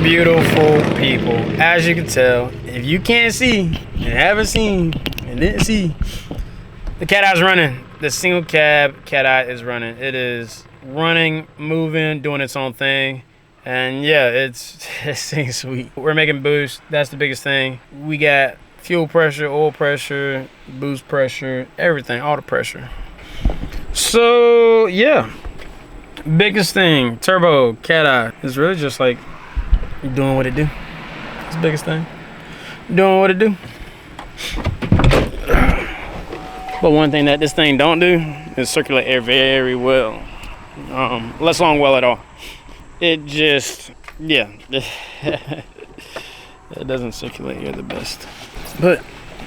Beautiful people. As you can tell, if you can't see, you haven't seen, and didn't see, the Cateye's running. The single cab Cateye is running. It is running, moving, doing its own thing. And yeah, it's sweet. We're making boost. That's the biggest thing. We got fuel pressure, oil pressure, boost pressure, everything, all the pressure. So yeah, biggest thing, Turbo Cateye is really just like doing what it do. That's the biggest thing. Doing what it do. But one thing that this thing don't do is circulate air very well. Less long well at all. It just, yeah. It doesn't circulate air the best. But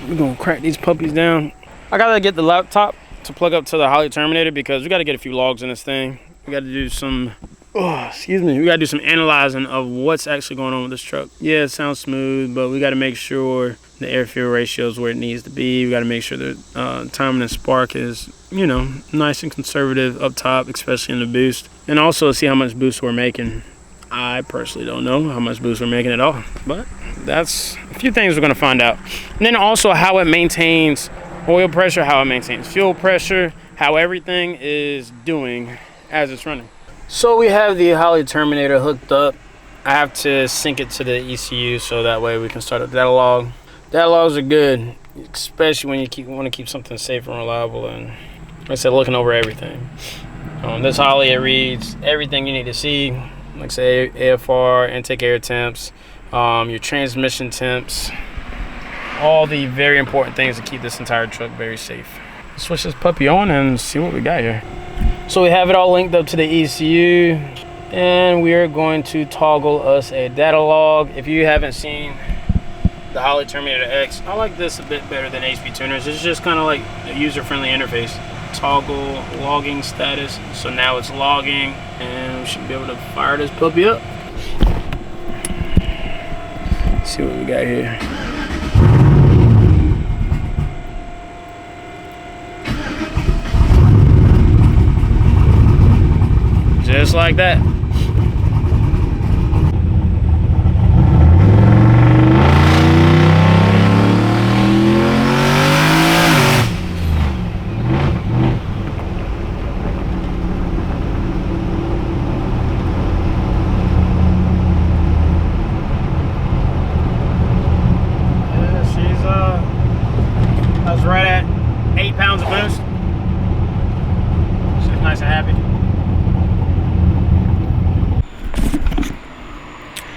we're gonna crack these puppies down. I gotta get the laptop to plug up to the Holley Terminator because we gotta get a few logs in this thing. We gotta do some, we gotta do some analyzing of what's actually going on with this truck. Yeah, it sounds smooth, but we gotta make sure the air-fuel ratio is where it needs to be. We gotta make sure the timing and spark is, you know, nice and conservative up top, especially in the boost. And also see how much boost we're making. I personally don't know how much boost we're making at all, but that's a few things we're gonna find out. And then also how it maintains oil pressure, how it maintains fuel pressure, how everything is doing as it's running. So we have the Holley Terminator hooked up. I have to sync it to the ECU so that way we can start up data log. Data logs are good, especially when you want to keep something safe and reliable, and like I said, looking over everything. This Holley, it reads everything you need to see, like say AFR, intake air temps, your transmission temps, all the very important things to keep this entire truck very safe. Let's switch this puppy on and see what we got here. So we have it all linked up to the ECU, and we are going to toggle us a data log. If you haven't seen the Holley Terminator X, I like this a bit better than HP tuners. It's just kind of like a user-friendly interface. Toggle logging status. So now it's logging, and we should be able to fire this puppy up. Let's see what we got here. Just like that. That's right at 8 pounds of boost. She's nice and happy.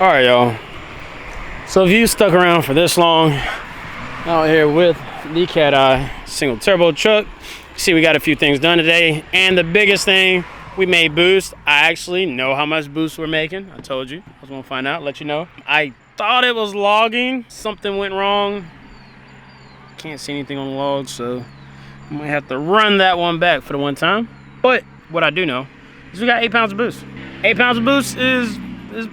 All right, y'all. So if you stuck around for this long out here with the Cateye single turbo truck, see we got a few things done today, and the biggest thing, we made boost. I actually know how much boost we're making. I told you. I was gonna find out, let you know. I thought it was logging. Something went wrong. Can't see anything on the log, so I might have to run that one back for the one time. But what I do know is we got 8 pounds of boost. 8 pounds of boost is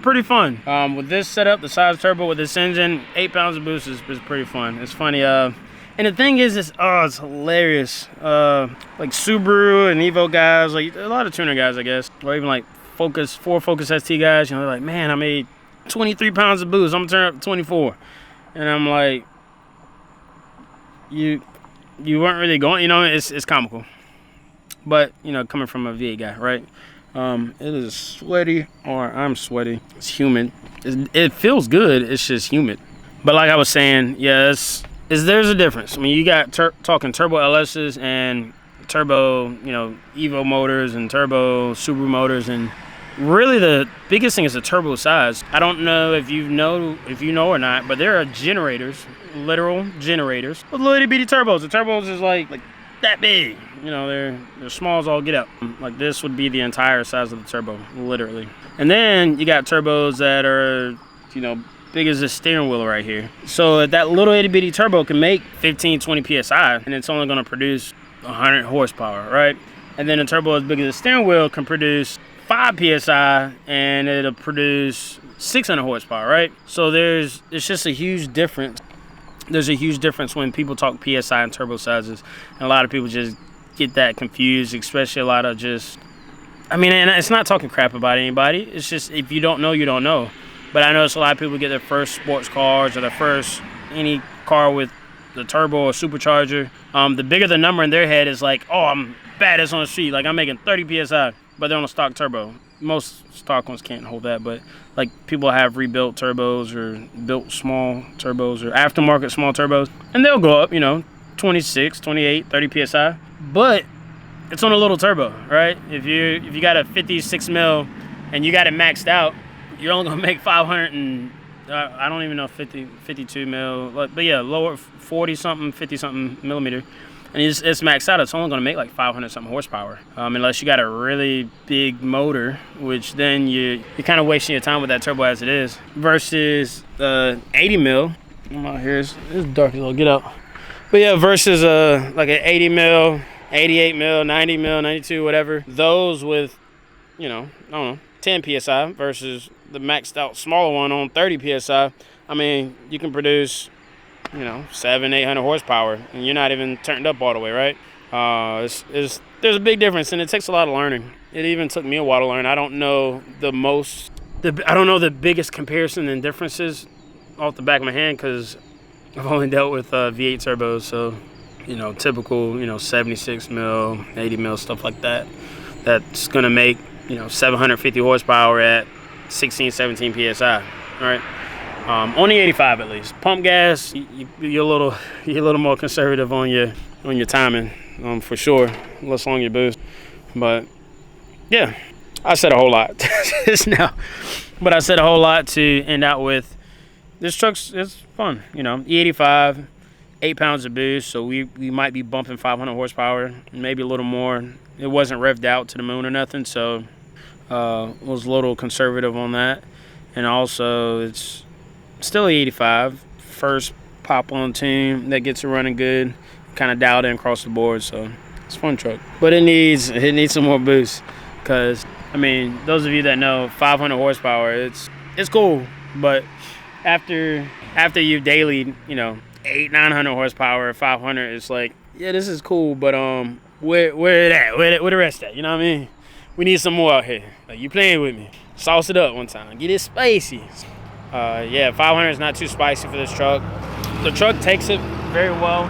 pretty fun. With this setup, the size turbo with this engine, 8 pounds of boost is pretty fun. It's funny. And the thing is, it's hilarious. Like Subaru and Evo guys, like a lot of tuner guys, I guess, or even like Ford Focus ST guys, you know, they're like, man, I made 23 pounds of boost. I'm gonna turn up to 24. And I'm like, you weren't really going, you know, it's comical. But, you know, coming from a V8 guy, right? It is sweaty, or I'm sweaty. It's humid. It feels good. It's just humid. But like I was saying, yes, there's a difference. I mean, you got talking turbo LSs and turbo, you know, Evo motors and turbo Subaru motors, and really the biggest thing is the turbo size. I don't know if you know or not, but there are generators, literal generators with little itty bitty turbos. The turbos is like that big. You know, they're small as all get up. Like this would be the entire size of the turbo, literally. And then you got turbos that are, you know, big as this steering wheel right here. So that little itty bitty turbo can make 15-20 psi, and it's only going to produce 100 horsepower, right? And then a turbo as big as the steering wheel can produce 5 psi, and it'll produce 600 horsepower, right? So it's just a huge difference. There's a huge difference when people talk PSI and turbo sizes, and a lot of people just get that confused, especially a lot of just, I mean, and it's not talking crap about anybody. It's just, if you don't know, you don't know. But But I notice a lot of people get their first sports cars or their first any car with the turbo or supercharger. The bigger the number in their head is like, oh, I'm baddest on the street. Like I'm making 30 psi, but they're on a stock turbo. Most stock ones can't hold that, but like people have rebuilt turbos or built small turbos or aftermarket small turbos, and they'll go up, you know, 26, 28, 30 psi. But it's on a little turbo, right? If you got a 56 mil and you got it maxed out, you're only gonna make 500 and I don't even know 52 mil, but yeah, lower 40 something, 50 something millimeter, and it's maxed out. It's only gonna make like 500 something horsepower, unless you got a really big motor, which then you're kind of wasting your time with that turbo as it is. Versus 80 mil. I'm out here. It's dark as hell. Get out. But yeah, versus like an 80 mil, 88 mil, 90 mil, 92, whatever. Those with, you know, I don't know, 10 psi versus the maxed out smaller one on 30 psi. I mean, you can produce, you know, 700-800 horsepower, and you're not even turned up all the way, right? There's a big difference, and it takes a lot of learning. It even took me a while to learn. I don't know the biggest comparison and differences off the back of my hand because I've only dealt with V8 turbos, so, you know, typical, you know, 76 mil, 80 mil, stuff like that. That's gonna make, you know, 750 horsepower at 16, 17 psi. All right, on the 85 at least. Pump gas, you're a little more conservative on your timing, for sure. Less long your boost, but yeah, I said a whole lot just now. But I said a whole lot to end out with. This truck's it's fun, you know. E85, 8 pounds of boost, so we might be bumping 500 horsepower, maybe a little more. It wasn't revved out to the moon or nothing, so was a little conservative on that. And also it's still E85, first pop on tune that gets it running good, kind of dialed in across the board, so it's a fun truck. But it needs some more boost, because I mean, those of you that know 500 horsepower, it's cool, but after you've dailied, you know, 800-900 horsepower, 500, it's like, yeah, this is cool, but where it at? Where the rest at? You know what I mean? We need some more out here. Like, you playing with me? Sauce it up one time. Get it spicy. Yeah, 500 is not too spicy for this truck. The truck takes it very well.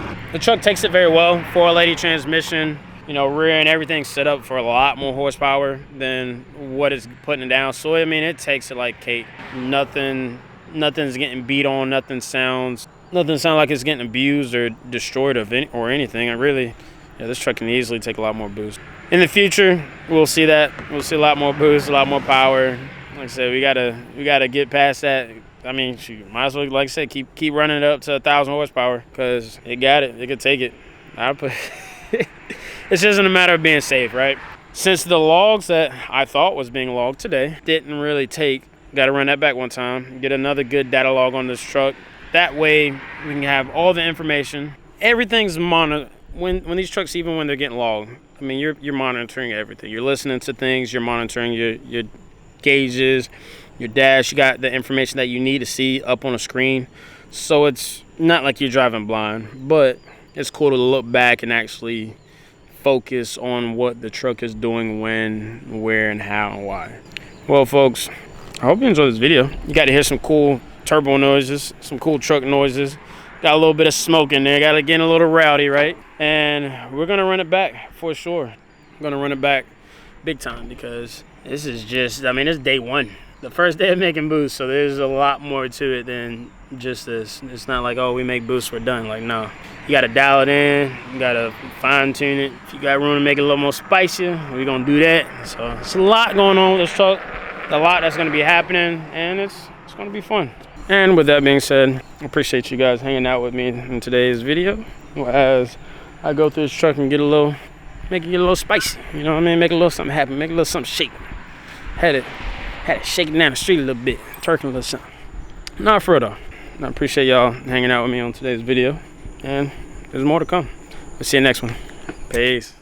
480 transmission. You know, rear and everything set up for a lot more horsepower than what it's putting it down. So I mean, it takes it like cake. Nothing's getting beat on. Nothing sounds like it's getting abused or destroyed or anything. Yeah, this truck can easily take a lot more boost. In the future, we'll see that. We'll see a lot more boost, a lot more power. Like I said, we gotta get past that. I mean, shoot, might as well, like I said, keep running it up to 1,000 horsepower, because it got it. It could take it. It's just a matter of being safe, right? Since the logs that I thought was being logged today didn't really take, got to run that back one time, get another good data log on this truck. That way we can have all the information. Everything's monitored. When these trucks, even when they're getting logged, I mean, you're monitoring everything. You're listening to things. You're monitoring your gauges, your dash. You got the information that you need to see up on a screen. So it's not like you're driving blind, but it's cool to look back and actually focus on what the truck is doing, when, where, and how, and why. Well, folks, I hope you enjoyed this video. You got to hear some cool turbo noises, some cool truck noises. Got a little bit of smoke in there. Got to get a little rowdy, right? And we're going to run it back for sure. I'm going to run it back big time, because this is just, I mean, it's day one. The first day of making boost, so there's a lot more to it than just this. It's not like, oh, we make boost, we're done. Like, no. You got to dial it in. You got to fine-tune it. If you got room to make it a little more spicier, we're going to do that. So it's a lot going on with this truck. A lot that's going to be happening, and it's going to be fun. And with that being said, I appreciate you guys hanging out with me in today's video as I go through this truck and make it get a little spicy. You know what I mean? Make a little something happen. Make a little something shake. Had it shaking down the street a little bit, twerking a little something. Not for real though. I appreciate y'all hanging out with me on today's video, and there's more to come. We'll see you next one. Peace.